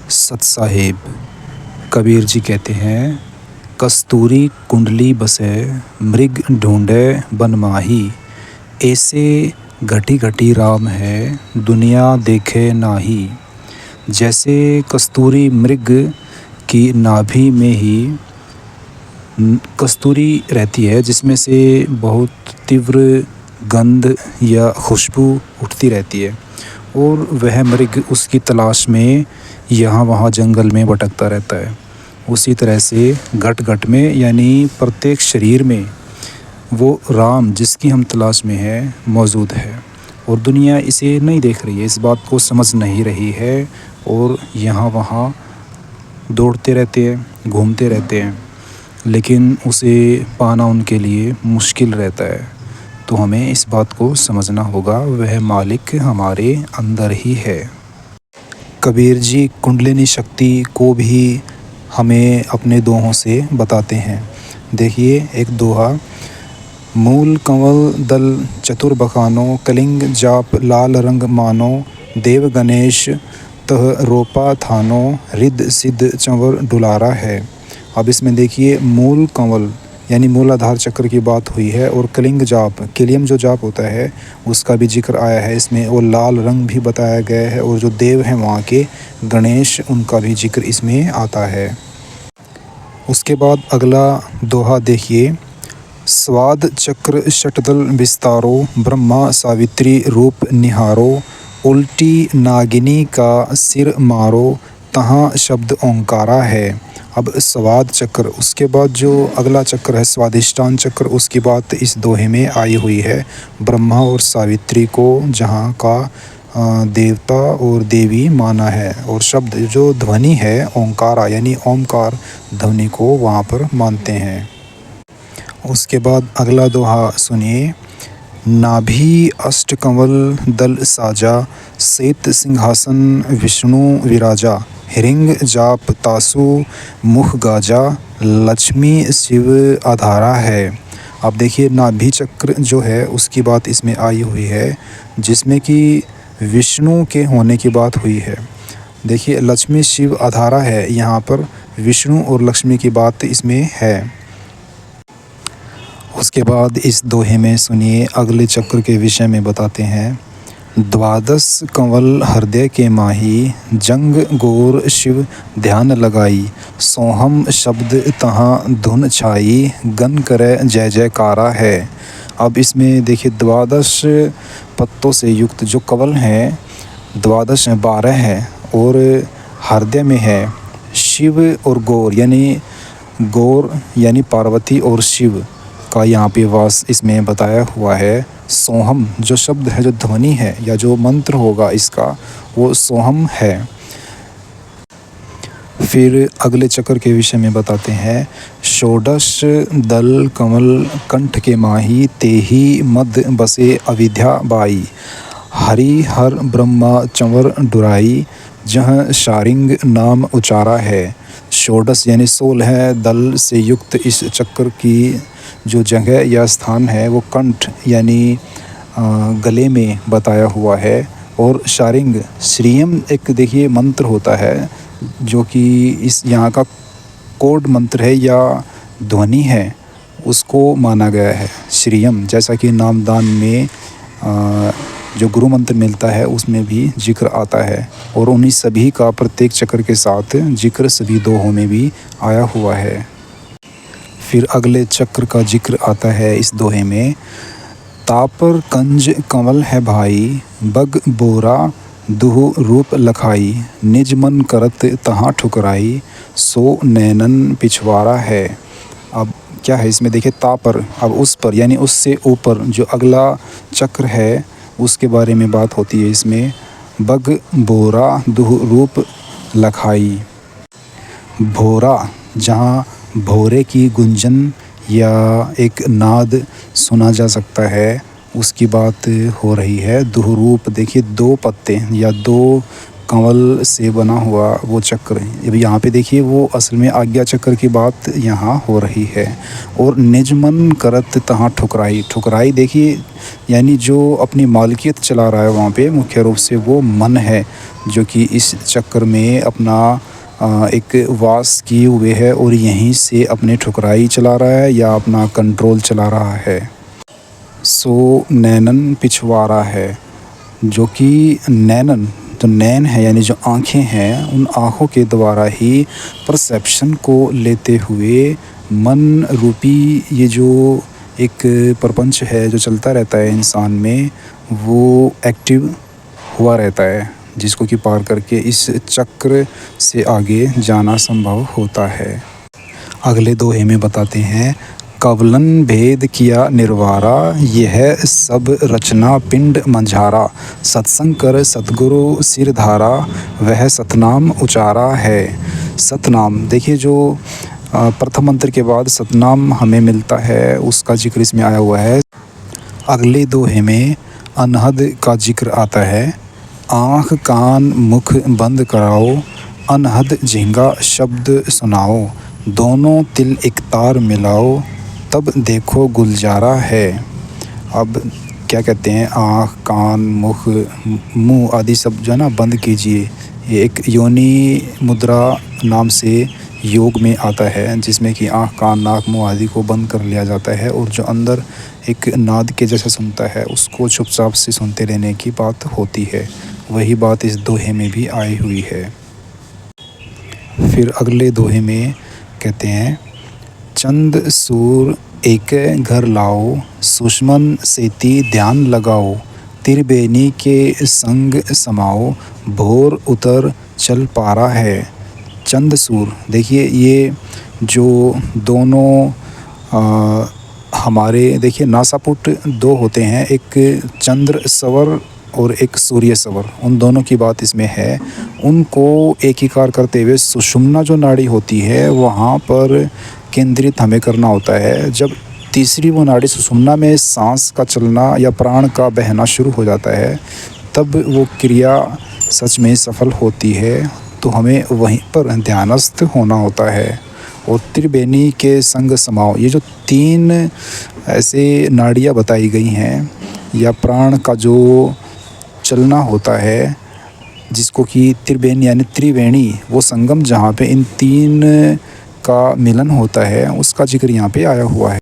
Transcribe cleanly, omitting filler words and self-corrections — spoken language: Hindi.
सत साहिब। कबीर जी कहते हैं, कस्तूरी कुंडली बसे मृग ढूंढे बन माही। ऐसे घटी घटी राम है दुनिया देखे नाही। जैसे कस्तूरी मृग की नाभि में ही कस्तूरी रहती है, जिसमें से बहुत तीव्र गंध या खुशबू उठती रहती है, और वह मृग उसकी तलाश में यहाँ वहाँ जंगल में भटकता रहता है। उसी तरह से घट घट में यानी प्रत्येक शरीर में वो राम जिसकी हम तलाश में है मौजूद है, और दुनिया इसे नहीं देख रही है, इस बात को समझ नहीं रही है, और यहाँ वहाँ दौड़ते रहते हैं, घूमते रहते हैं, लेकिन उसे पाना उनके लिए मुश्किल रहता है। तो हमें इस बात को समझना होगा, वह मालिक हमारे अंदर ही है। कबीर जी कुंडलिनी शक्ति को भी हमें अपने दोहों से बताते हैं। देखिए एक दोहा, मूल कंवल दल चतुर बखानो, कलिंग जाप लाल रंग मानो, देव गणेश तह रोपा थानो, रिद्ध सिद्ध चंवर डुलारा है। अब इसमें देखिए मूल कंवल यानी मूलाधार चक्र की बात हुई है, और कलिंग जाप किलियम जो जाप होता है उसका भी जिक्र आया है इसमें, और लाल रंग भी बताया गया है, और जो देव हैं वहाँ के गणेश उनका भी जिक्र इसमें आता है। उसके बाद अगला दोहा देखिए, स्वाद चक्र शटदल विस्तारो, ब्रह्मा सावित्री रूप निहारो, उल्टी नागिनी का सिर मारो, तहाँ शब्द ओंकारा है। अब स्वाद चक्र, उसके बाद जो अगला चक्र है स्वादिष्टान चक्र, उसकी बात इस दोहे में आई हुई है। ब्रह्मा और सावित्री को जहाँ का देवता और देवी माना है, और शब्द जो ध्वनि है ओंकारा यानी ओमकार ध्वनि को वहाँ पर मानते हैं। उसके बाद अगला दोहा सुनिए, नाभि अष्टकंवल दल साजा, श्वेत सिंहासन विष्णु विराजा, हिरिंग जाप तासु मुख गाजा, लक्ष्मी शिव आधारा है। अब देखिए नाभि चक्र जो है उसकी बात इसमें आई हुई है, जिसमें कि विष्णु के होने की बात हुई है। देखिए लक्ष्मी शिव आधारा है, यहाँ पर विष्णु और लक्ष्मी की बात इसमें है। उसके बाद इस दोहे में सुनिए अगले चक्र के विषय में बताते हैं, द्वादश कंवल हृदय के माही, जंग गोर शिव ध्यान लगाई, सोहम शब्द तहाँ धुन छाई, गन करे जय जयकारा है। अब इसमें देखिए द्वादश पत्तों से युक्त जो कंवल हैं, द्वादश 12 है, और हृदय में है शिव और गौर यानी पार्वती और शिव का यहाँ पे वास इसमें बताया हुआ है। सोहम जो शब्द है, जो ध्वनि है या जो मंत्र होगा इसका, वो सोहम है। फिर अगले चक्र के विषय में बताते हैं, षोडश दल कमल कंठ के माही, तेही मद बसे अविद्या बाई, हरि हर ब्रह्मा चंवर डुराई, जहाँ शारिंग नाम उचारा है। षोडश यानी 16 दल से युक्त इस चक्र की जो जगह या स्थान है वो कंठ यानी गले में बताया हुआ है, और शारिंग श्रीयम एक देखिए मंत्र होता है जो कि इस यहाँ का कोड मंत्र है या ध्वनि है, उसको माना गया है श्रीयम। जैसा कि नामदान में जो गुरु मंत्र मिलता है उसमें भी जिक्र आता है, और उन्हीं सभी का प्रत्येक चक्र के साथ जिक्र सभी दोहों में भी आया हुआ है। फिर अगले चक्र का जिक्र आता है इस दोहे में, तापर कंज कंवल है भाई, बग बोरा दुह रूप लखाई, निज मन करत तहाँ ठुकराई, सो नैनन पिछवाड़ा है। अब क्या है इसमें देखिए तापर, अब उस पर यानी उससे ऊपर जो अगला चक्र है उसके बारे में बात होती है इसमें, बग बोरा दुह रूप लखाई। भोरा जहाँ भोरे की गुंजन या एक नाद सुना जा सकता है उसकी बात हो रही है। दुहरूप देखिए 2 पत्ते या 2 कंवल से बना हुआ वो चक्र, अब यहाँ पे देखिए वो असल में आज्ञा चक्र की बात यहाँ हो रही है। और निजमन करत तहाँ ठुकराई, ठुकराई देखिए यानी जो अपनी मालिकियत चला रहा है वहाँ पे मुख्य रूप से वो मन है, जो कि इस चक्र में अपना एक वास किए हुए है और यहीं से अपने ठुकराई चला रहा है या अपना कंट्रोल चला रहा है। सो नैनन पिछवाड़ा है, जो कि नैनन जो नैन है यानी जो आँखें हैं, उन आँखों के द्वारा ही परसेप्शन को लेते हुए मन रूपी ये जो एक प्रपंच है जो चलता रहता है इंसान में, वो एक्टिव हुआ रहता है, जिसको कि पार करके इस चक्र से आगे जाना संभव होता है। अगले दोहे में बताते हैं, कवलन भेद किया निर्वारा, यह सब रचना पिंड मंझारा, सत्संग कर सतगुरु सिरधारा, वह सतनाम उचारा है। सतनाम देखिए जो प्रथम मंत्र के बाद सतनाम हमें मिलता है, उसका जिक्र इसमें आया हुआ है। अगले दोहे में अनहद का जिक्र आता है, आँख कान मुख बंद कराओ, अनहद झींगा शब्द सुनाओ, दोनों तिल एक तार मिलाओ, तब देखो गुलजारा है। अब क्या कहते हैं, आँख कान मुख मुँह आदि सब जो है ना बंद कीजिए। ये एक योनि मुद्रा नाम से योग में आता है, जिसमें कि आँख कान नाक मुँह आदि को बंद कर लिया जाता है और जो अंदर एक नाद के जैसा सुनता है उसको चुपचाप से सुनते रहने की बात होती है। वही बात इस दोहे में भी आई हुई है। फिर अगले दोहे में कहते हैं, चंद सूर एक घर लाओ, सुषमन सेती ध्यान लगाओ, त्रिबेनी के संग समाओ, भोर उतर चल पारा है। चंद सूर देखिए ये जो दोनों हमारे देखिए नासापुट दो होते हैं, एक चंद्र सवर और एक सूर्य सवर, उन दोनों की बात इसमें है। उनको एकीकार करते हुए सुषुम्ना जो नाड़ी होती है वहाँ पर केंद्रित हमें करना होता है। जब तीसरी वो नाड़ी सुषुम्ना में सांस का चलना या प्राण का बहना शुरू हो जाता है, तब वो क्रिया सच में सफल होती है। तो हमें वहीं पर ध्यानस्थ होना होता है। और त्रिबेनी के संग समाओ, ये जो तीन ऐसे नाड़ियाँ बताई गई हैं या प्राण का जो चलना होता है, जिसको कि त्रिबेनी यानी त्रिवेणी, वो संगम जहाँ पे इन तीन का मिलन होता है, उसका जिक्र यहाँ पे आया हुआ है।